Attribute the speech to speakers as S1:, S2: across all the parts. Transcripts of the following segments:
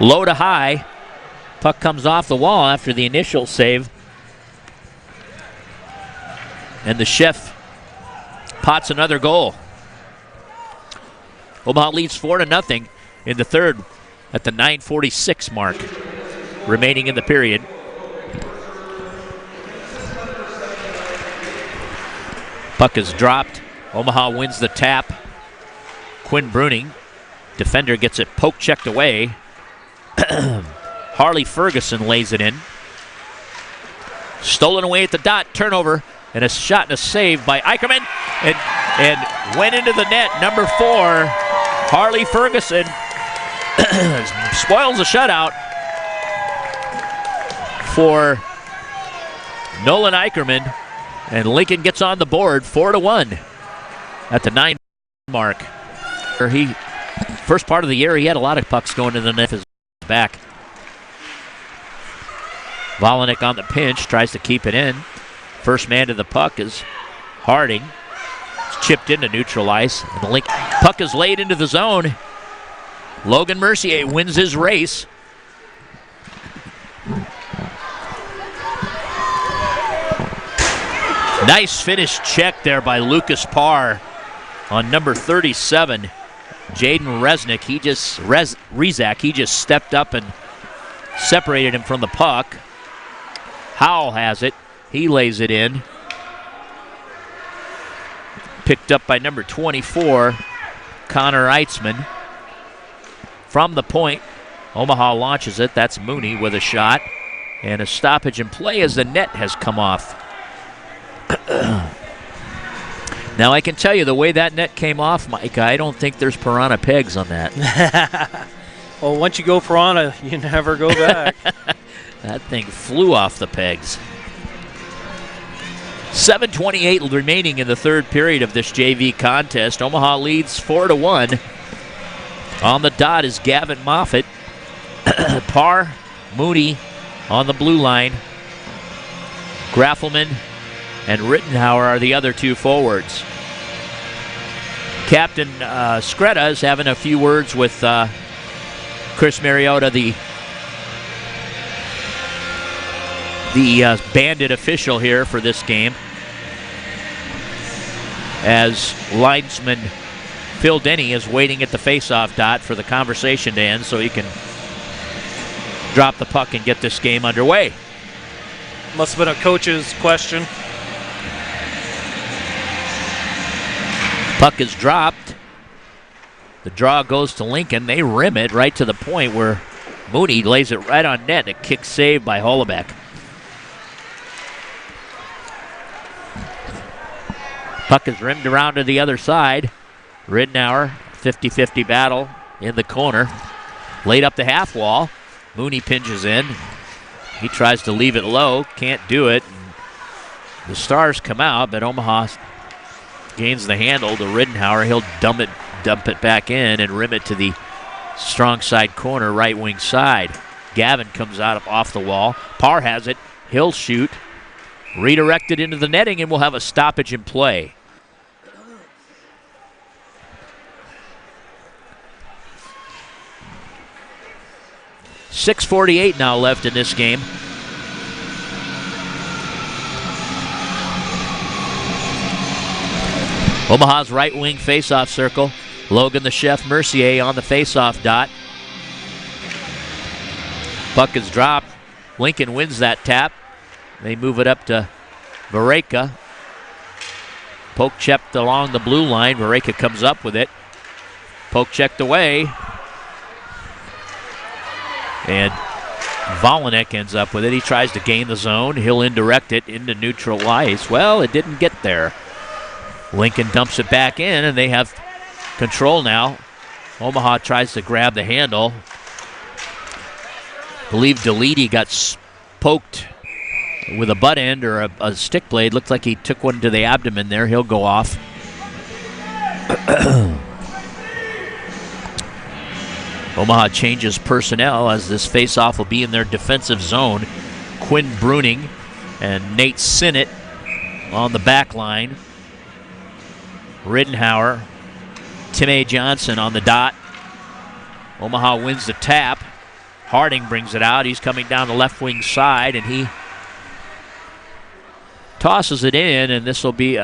S1: Low to high. Puck comes off the wall after the initial save. And the Chef pots another goal. Omaha leads 4-0 in the third at the 9:46 mark remaining in the period. Puck is dropped. Omaha wins the tap. Quinn Bruning, defender, gets it poke checked away. Harley Ferguson lays it in. Stolen away at the dot, turnover, and a shot and a save by Eicherman, and went into the net. Number 4, Harley Ferguson, spoils the shutout for Nolan Eicherman, and Lincoln gets on the board 4-1 at the 9 mark. First part of the year, he had a lot of pucks going to the net his back. Volinick on the pinch, tries to keep it in. First man to the puck is Harding. It's chipped into neutral ice. And the puck is laid into the zone. Logan Mercier wins his race. Nice finish check there by Lucas Parr on number 37. Jaden Resnick, Rezak, he just stepped up and separated him from the puck. Howell has it. He lays it in. Picked up by number 24, Connor Eitzman. From the point, Omaha launches it. That's Mooney with a shot. And a stoppage in play as the net has come off. Now, I can tell you, the way that net came off, Mike, I don't think there's piranha pegs on that.
S2: Well, once you go piranha, you never go back.
S1: That thing flew off the pegs. 7:28 remaining in the third period of this JV contest. Omaha leads 4-1. On the dot is Gavin Moffitt. Parr, Mooney on the blue line. Graffelman and Rittenhauer are the other two forwards. Captain Skretta is having a few words with Chris Mariota, the bandit official here for this game, as linesman Phil Denny is waiting at the face-off dot for the conversation to end so he can drop the puck and get this game underway.
S2: Must have been a coach's question.
S1: Puck is dropped. The draw goes to Lincoln. They rim it right to the point where Mooney lays it right on net. A kick save by Holobeck. Puck is rimmed around to the other side. Ridnour, 50-50 battle in the corner. Laid up the half wall. Mooney pinches in. He tries to leave it low. Can't do it. The Stars come out, but Omaha gains the handle to Ridnour. He'll dump it back in and rim it to the strong side corner, right wing side. Gavin comes out off the wall. Parr has it. He'll shoot. Redirected into the netting, and we'll have a stoppage in play. .6:48 now left in this game. Omaha's right wing faceoff circle. Logan the Chef Mercier on the faceoff dot. Puck is dropped. Lincoln wins that tap. They move it up to Vareka. Poke checked along the blue line. Vareka comes up with it. Poke checked away. And Volinick ends up with it. He tries to gain the zone. He'll indirect it into neutral ice. Well, it didn't get there. Lincoln dumps it back in, and they have control now. Omaha tries to grab the handle. I believe Deledy got poked with a butt end or a stick blade. Looked like he took one to the abdomen there. He'll go off. Omaha changes personnel as this faceoff will be in their defensive zone. Quinn Bruning and Nate Sinnott on the back line. Riddenhauer, Tim A. Johnson on the dot. Omaha wins the tap. Harding brings it out. He's coming down the left wing side, and he tosses it in, and this will be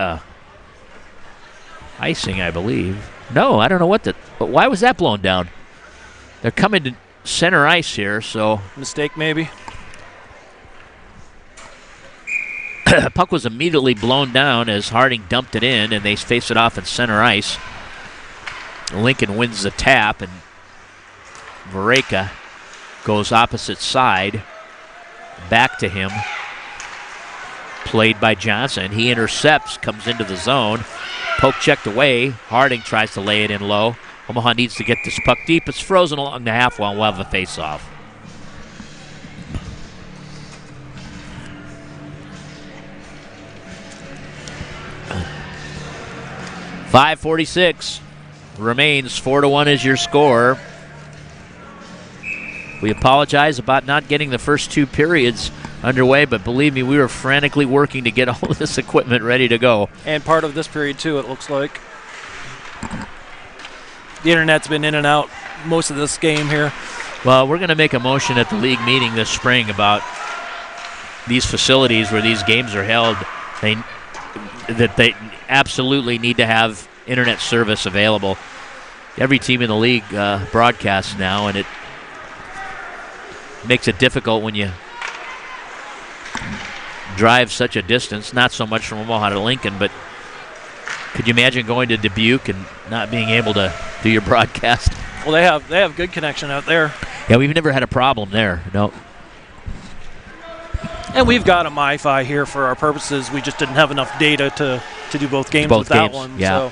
S1: icing, I believe. No, I don't know but why was that blown down? They're coming to center ice here, so.
S2: Mistake, maybe.
S1: Puck was immediately blown down as Harding dumped it in, and they face it off in center ice. Lincoln wins the tap, and Vareka goes opposite side. Back to him. Played by Johnson. He intercepts, comes into the zone. Poke checked away. Harding tries to lay it in low. Omaha needs to get this puck deep. It's frozen along the half wall. We'll have a face-off. .546 remains. 4-1 is your score. We apologize about not getting the first two periods underway, but believe me, we were frantically working to get all this equipment ready to go.
S2: And part of this period, too, it looks like. The internet's been in and out most of this game here.
S1: Well, we're going to make a motion at the league meeting this spring about these facilities where these games are held. That they absolutely need to have internet service available. Every team in the league broadcasts now, and it makes it difficult when you drive such a distance, not so much from Omaha to Lincoln, but could you imagine going to Dubuque and not being able to do your broadcast?
S2: Well, they have good connection out there.
S1: Yeah, we've never had a problem there. No.
S2: And we've got a MiFi here for our purposes. We just didn't have enough data to do both games with that one.
S1: Yeah.
S2: So.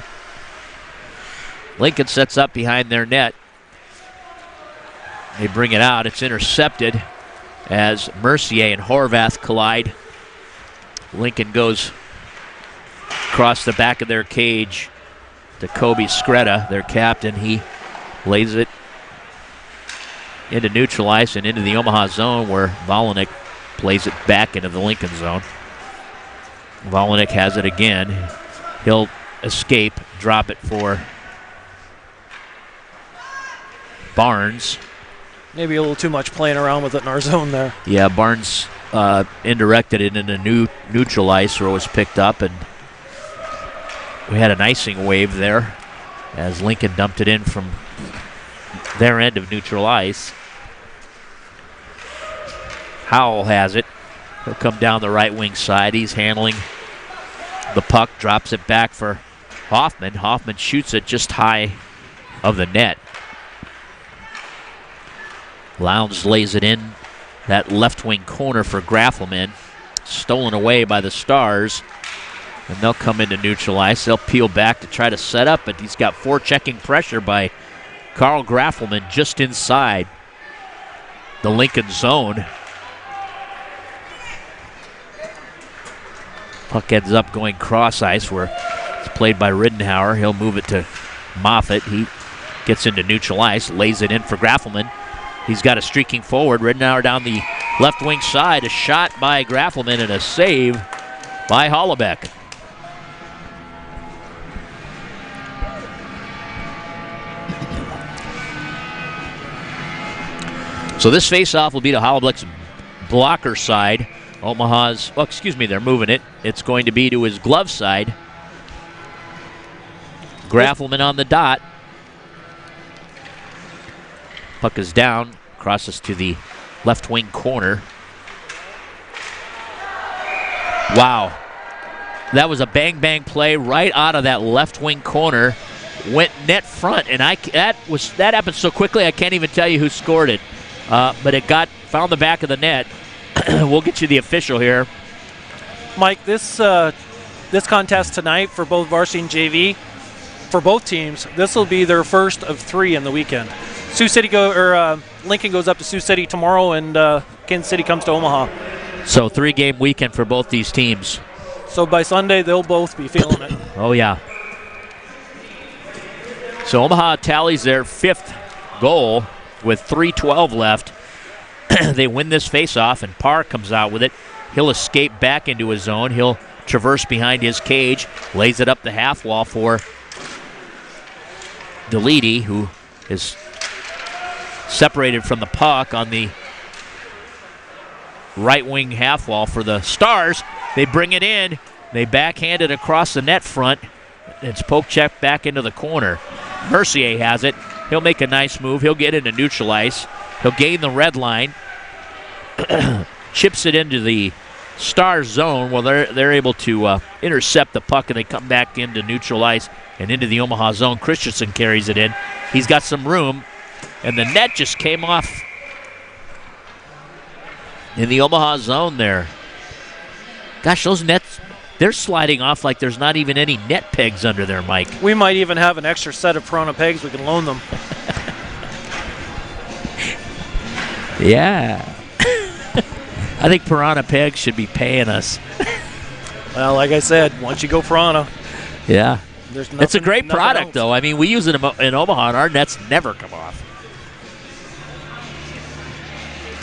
S1: Lincoln sets up behind their net. They bring it out. It's intercepted as Mercier and Horvath collide. Lincoln goes across the back of their cage to Kobe Skretta, their captain. He lays it into neutral ice and into the Omaha zone where Volinick plays it back into the Lincoln zone. Volinick has it again. He'll escape, drop it for Barnes.
S2: Maybe a little too much playing around with it in our zone there.
S1: Yeah, Barnes indirected it into neutral ice where it was picked up, and we had an icing wave there as Lincoln dumped it in from their end of neutral ice. Howell has it. He'll come down the right wing side. He's handling the puck, drops it back for Hoffman. Hoffman shoots it just high of the net. Lowndes lays it in that left wing corner for Graffelman. Stolen away by the Stars. And they'll come into neutral ice. They'll peel back to try to set up, but he's got forechecking pressure by Carl Graffelman just inside the Lincoln zone. Puck ends up going cross ice where it's played by Riddenhauer. He'll move it to Moffitt. He gets into neutral ice, lays it in for Graffelman. He's got a streaking forward. Riddenhauer down the left wing side. A shot by Graffelman and a save by Hollebeck. So this faceoff will be to Hollebeck's blocker side. Omaha's, well, excuse me, they're moving it. It's going to be to his glove side. Graffelman on the dot. Puck is down, crosses to the left wing corner. Wow. That was a bang-bang play right out of that left wing corner. Went net front, and that happened so quickly I can't even tell you who scored it. But it found the back of the net. We'll get you the official here.
S2: Mike, this contest tonight for both varsity and JV, for both teams, this will be their first of 3 in the weekend. Lincoln goes up to Sioux City tomorrow, and Kansas City comes to Omaha.
S1: So 3-game weekend for both these teams.
S2: So by Sunday, they'll both be feeling it.
S1: Oh, yeah. So Omaha tallies their 5th goal with 3:12 left. They win this faceoff, and Parr comes out with it. He'll escape back into his zone. He'll traverse behind his cage, lays it up the half wall for Deledy, who is separated from the puck on the right wing half wall for the Stars. They bring it in. They backhand it across the net front. It's poke check back into the corner. Mercier has it. He'll make a nice move. He'll get into neutral ice. He'll gain the red line. Chips it into the Stars zone. Well, they're able to intercept the puck, and they come back into neutral ice and into the Omaha zone. Christensen carries it in. He's got some room, and the net just came off in the Omaha zone there. Gosh, those nets, they're sliding off like there's not even any net pegs under there, Mike.
S2: We might even have an extra set of Piranha pegs. We can loan them.
S1: Yeah. I think Piranha pegs should be paying us.
S2: Well, like I said, once you go Piranha.
S1: Yeah.
S2: There's nothing,
S1: it's a great product,
S2: else.
S1: though. I mean, we use it in Omaha, and our nets never come off.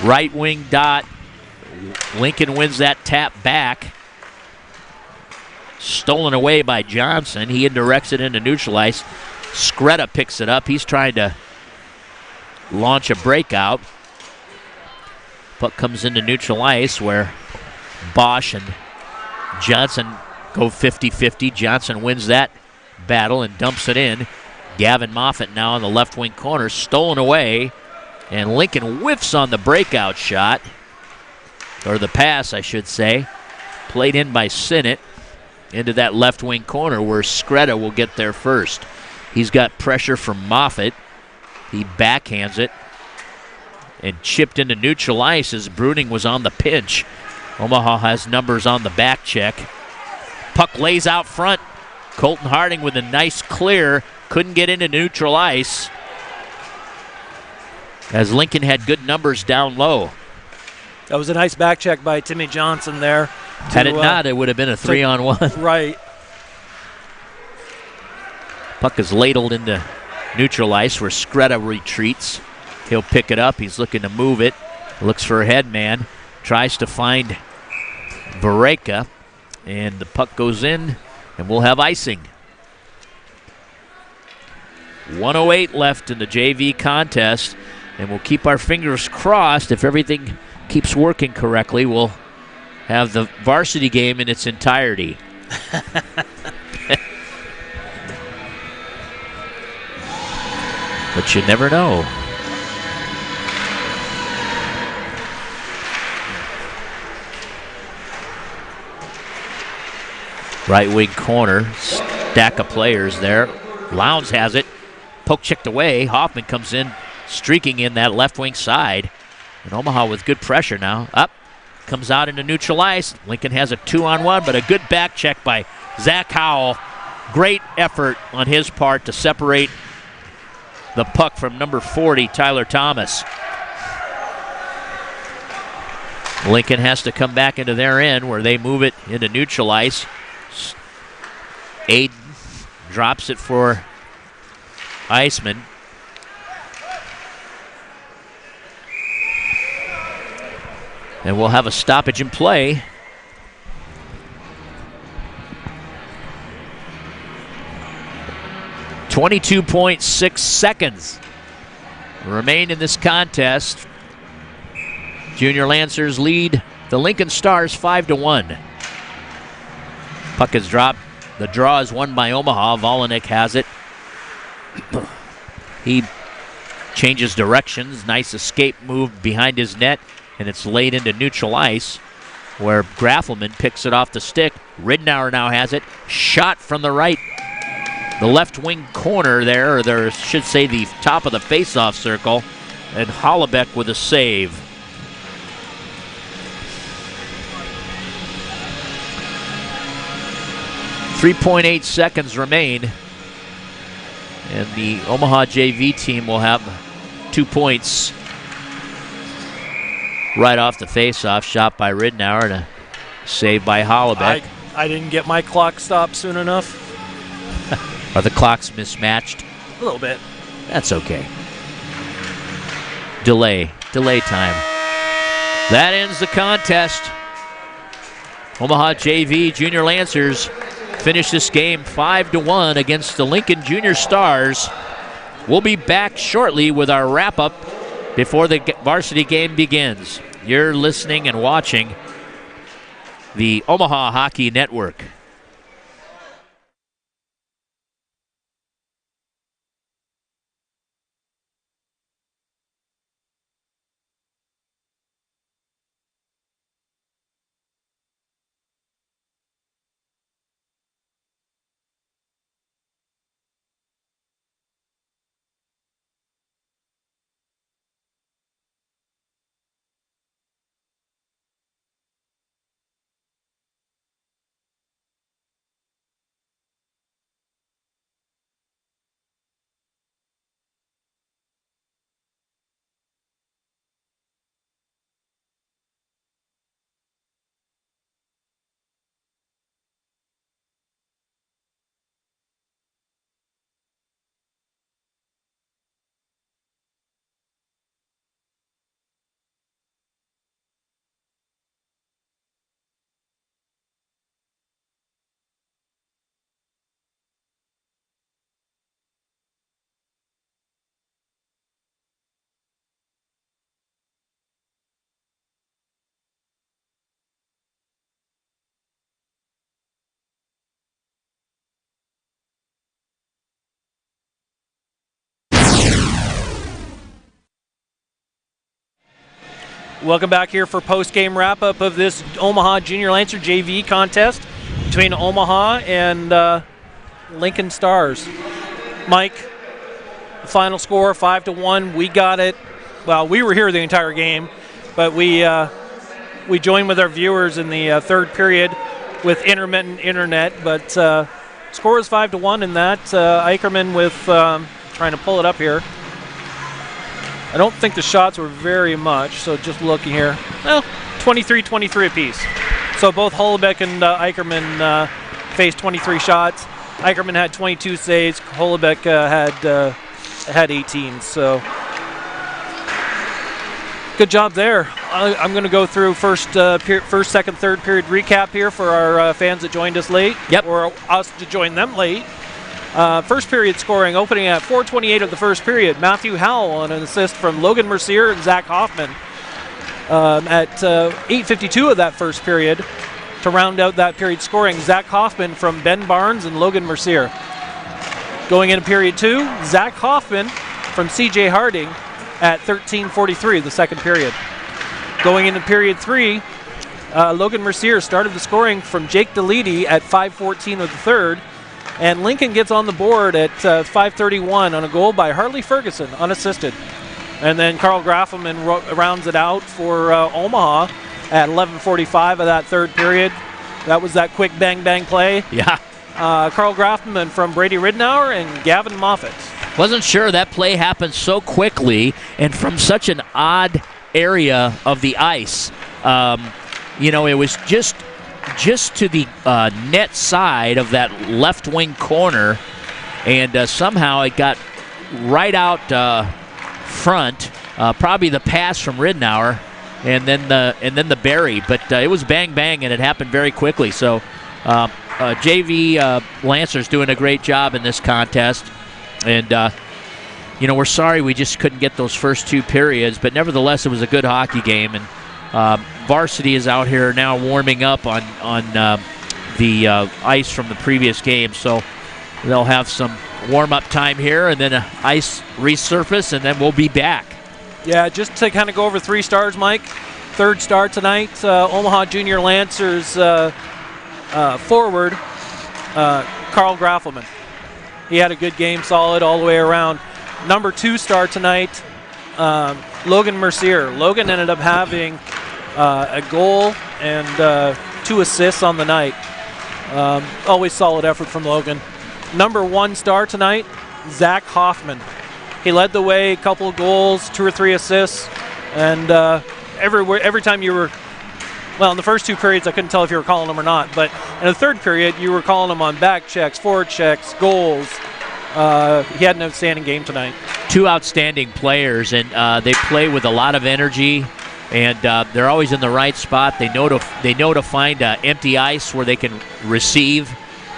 S1: Right wing dot. Lincoln wins that tap back. Stolen away by Johnson. He indirects it into neutral ice. Skretta picks it up. He's trying to launch a breakout. Puck comes into neutral ice where Bosch and Johnson go 50-50. Johnson wins that battle and dumps it in. Gavin Moffett now on the left wing corner. Stolen away. And Lincoln whiffs on the breakout shot. Or the pass, I should say. Played in by Sinnott into that left wing corner where Skretta will get there first. He's got pressure from Moffett. He backhands it and chipped into neutral ice as Bruning was on the pinch. Omaha has numbers on the back check. Puck lays out front. Colton Harding with a nice clear. Couldn't get into neutral ice as Lincoln had good numbers down low.
S2: That was a nice back check by Timmy Johnson there.
S1: Had it not, it would have been a 3-on-1.
S2: Right.
S1: Puck is ladled into neutral ice where Skretta retreats. He'll pick it up. He's looking to move it. Looks for a head man. Tries to find Vareka. And the puck goes in, and we'll have icing. 1:08 left in the JV contest. And we'll keep our fingers crossed. If everything keeps working correctly, we'll have the varsity game in its entirety. But you never know. Right wing corner, stack of players there. Lowndes has it, poke checked away. Hoffman comes in, streaking in that left wing side. And Omaha with good pressure now. Up, comes out into neutral ice. Lincoln has a 2-on-1, but a good back check by Zach Howell. Great effort on his part to separate the puck from number 40, Tyler Thomas. Lincoln has to come back into their end where they move it into neutral ice. Aiden drops it for Eisman. And we'll have a stoppage in play. .6 seconds remain in this contest. Junior Lancers lead the Lincoln Stars 5-1. Puck is dropped. The draw is won by Omaha. Volanek has it. He changes directions. Nice escape move behind his net, and it's laid into neutral ice where Graffelman picks it off the stick. Ridnour now has it. Shot from the right. The left wing corner there, or there should say the top of the faceoff circle, and Hollebeck with a save. .8 seconds remain, and the Omaha JV team will have 2 points right off the faceoff. Shot by Ridnour and a save by Hollebeck.
S2: I didn't get my clock stopped soon enough.
S1: Are the clocks mismatched?
S2: A little bit.
S1: That's okay. Delay time. That ends the contest. Omaha JV Junior Lancers finish this game 5-1 against the Lincoln Junior Stars. We'll be back shortly with our wrap-up before the varsity game begins. You're listening and watching the Omaha Hockey Network.
S2: Welcome back here for post-game wrap-up of this Omaha Junior Lancer JV contest between Omaha and Lincoln Stars. Mike, the final score 5-1. We got it. Well, we were here the entire game, but we joined with our viewers in the third period with intermittent internet. But score is 5-1 in that. Eicherman with trying to pull it up here. I don't think the shots were very much, so just looking here. Well, 23-23 apiece. So both Holobeck and Eicherman faced 23 shots. Eicherman had 22 saves. Holobeck had 18. So good job there. I'm going to go through first, second, third period recap here for our fans that joined us late.
S1: Yep.
S2: Or us to join them late. First period scoring opening at 4:28 of the first period. Matthew Howell on an assist from Logan Mercier and Zach Hoffman. At 8:52 of that first period, to round out that period scoring, Zach Hoffman from Ben Barnes and Logan Mercier. Going into period 2, Zach Hoffman from CJ Harding at 13:43 of the second period. Going into period 3, Logan Mercier started the scoring from Jake Deledy at 5:14 of the third. And Lincoln gets on the board at 5:31 on a goal by Harley Ferguson, unassisted. And then Carl Graffelman rounds it out for Omaha at 11:45 of that third period. That was that quick bang-bang play.
S1: Yeah.
S2: Carl Graffelman from Brady Ridnour and Gavin Moffett.
S1: Wasn't sure that play happened so quickly and from such an odd area of the ice. It was just to the net side of that left wing corner, and somehow it got right out front. Probably the pass from Ridnour, and then the bury. But it was bang bang, and it happened very quickly. So JV Lancers doing a great job in this contest, and we're sorry we just couldn't get those first two periods, but nevertheless it was a good hockey game. And varsity is out here now warming up on the ice from the previous game, so they'll have some warm-up time here and then an ice resurface, and then we'll be back.
S2: Yeah, just to kind of go over 3 stars, Mike. Third star tonight, Omaha Junior Lancers forward, Carl Graffelman. He had a good game, solid all the way around. Number 2 star tonight, Logan Mercier. Logan ended up having a goal and 2 assists on the night. Always solid effort from Logan. Number 1 star tonight, Zach Hoffman. He led the way, a couple of goals, 2 or 3 assists, and every time you were, well, in the first 2 periods I couldn't tell if you were calling them or not, but in the third period you were calling them on back checks, forward checks, goals. He had an outstanding game tonight.
S1: 2 outstanding players, and they play with a lot of energy, and they're always in the right spot. They know to find empty ice where they can receive,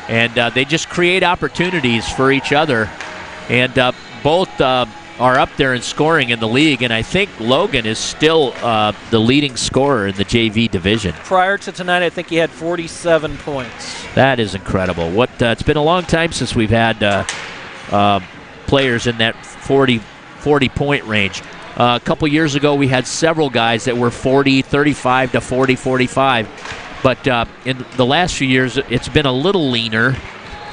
S1: and they just create opportunities for each other. And both are up there in scoring in the league, and I think Logan is still the leading scorer in the JV division.
S2: Prior to tonight, I think he had 47 points.
S1: That is incredible. It's been a long time since we've had players in that 40-point range. A couple years ago, we had several guys that were 40, 35 to 40, 45. But in the last few years, it's been a little leaner.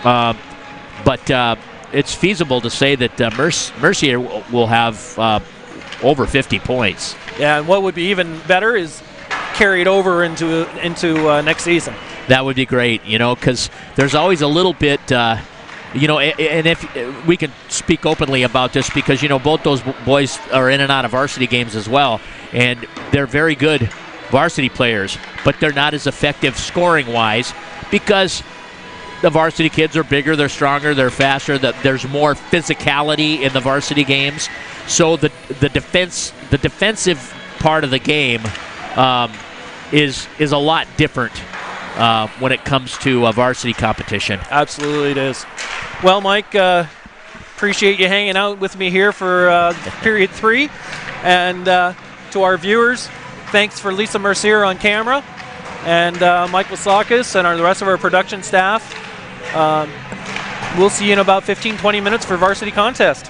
S1: But it's feasible to say that Mercier will have over 50 points.
S2: Yeah, and what would be even better is carry it over into next season.
S1: That would be great, because there's always a little bit, and if we can speak openly about this, because, both those boys are in and out of varsity games as well, and they're very good varsity players, but they're not as effective scoring-wise because the varsity kids are bigger, they're stronger, they're faster. There's more physicality in the varsity games. So the defensive part of the game is a lot different when it comes to a varsity competition.
S2: Absolutely, it is. Well, Mike, appreciate you hanging out with me here for period 3, and to our viewers, thanks for Lisa Mercier on camera, and Mike Wasakis and the rest of our production staff. We'll see you in about 15-20 minutes for varsity contest.